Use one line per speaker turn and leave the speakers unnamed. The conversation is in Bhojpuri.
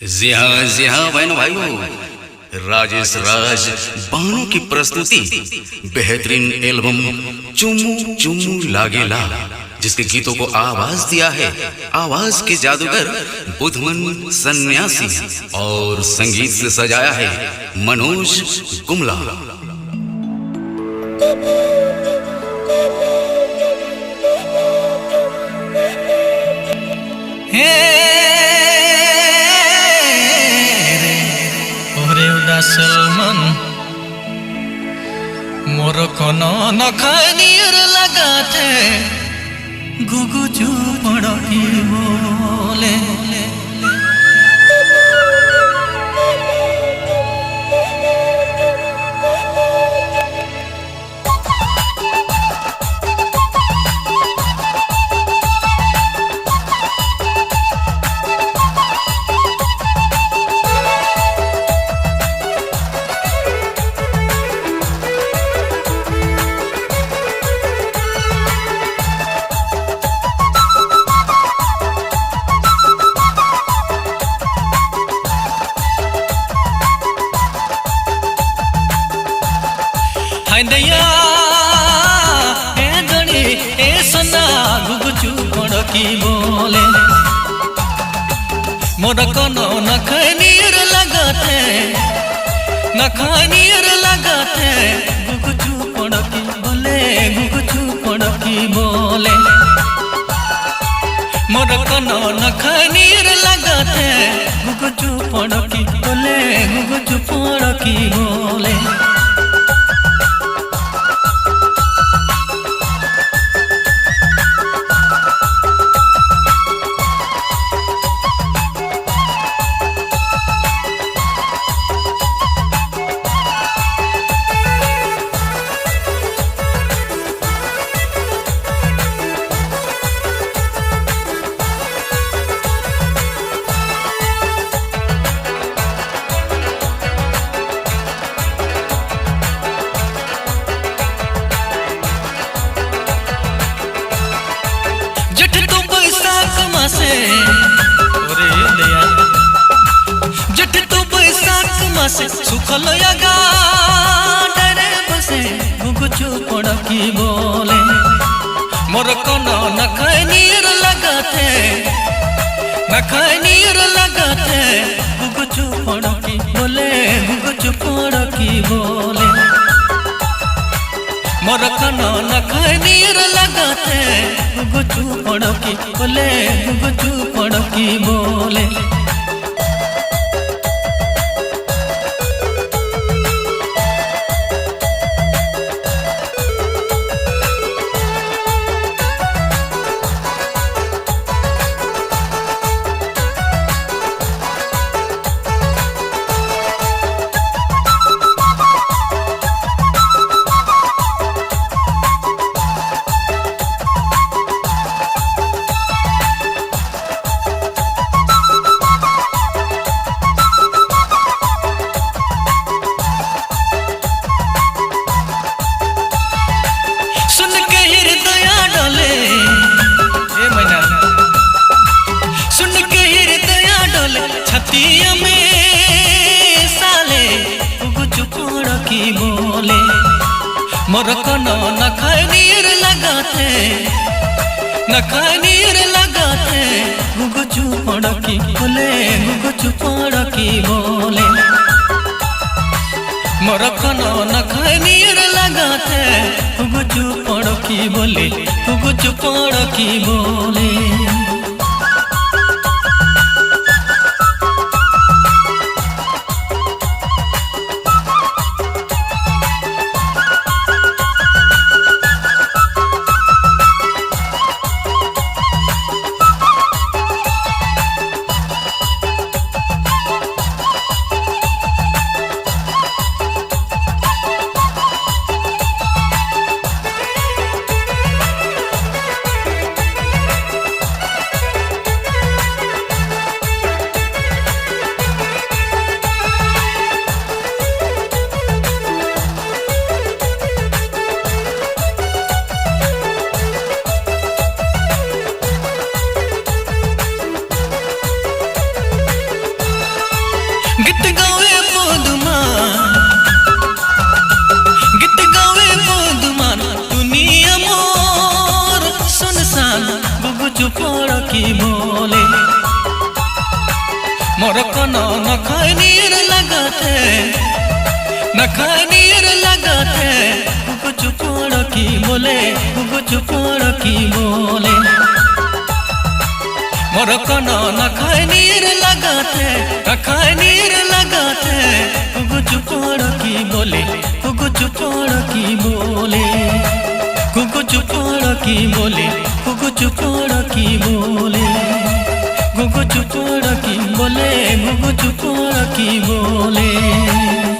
जी हाँ बहनों भाइयों, राजेश राज बानों की प्रस्तुति बेहतरीन एल्बम चुम्मू चुम्मू लागेला, जिसके गीतों को आवाज दिया है आवाज के जादूगर बुधमन सन्यासी और संगीत से सजाया है मनोज गुमला।
सलमान मोर कोनो नखनीर लगाते गुगु चुपड़की बोले दैया ए गणी ए सना गुगुचु पड़की बोले मोर कोनो नखनीर लगाते गुगुचु पड़की बोले मोर कोनो नखनीर लगाते गुगुचु पड़की बोले जट तो बैसाख मासे सुखल यागा डरे बसे गुगुचु पड़की बोले मोर कोनो नखनीर लगाते गुगुचु पड़की बोले मोर कोनो नखनीर लगाते गुगुचु पड़की बोले छतिया में साले गुगुचु पड़की बोले मोर कोनो नखनीर लगाते गुगुचु पड़की बोले मोर कोनो नखनीर लगाते गुगुचु पड़की बोले गीत गावे पदुमान दुनिया मोर सुनसान गुगु चुपड़ की बोले मोर कनो न खाए नीर लगाते गुगु चुपड़ की बोले गुगु चुपड़ की बोले मोर कनो न खाए नीर लगाते गुगु चुपड़ की बोले गुगु चुपड़ की बोले गुगु चुपड़ की बोले गुगु चुपड़ की बोले गुगु चुपड़ की बोले गुगु चुपड़ की बोले।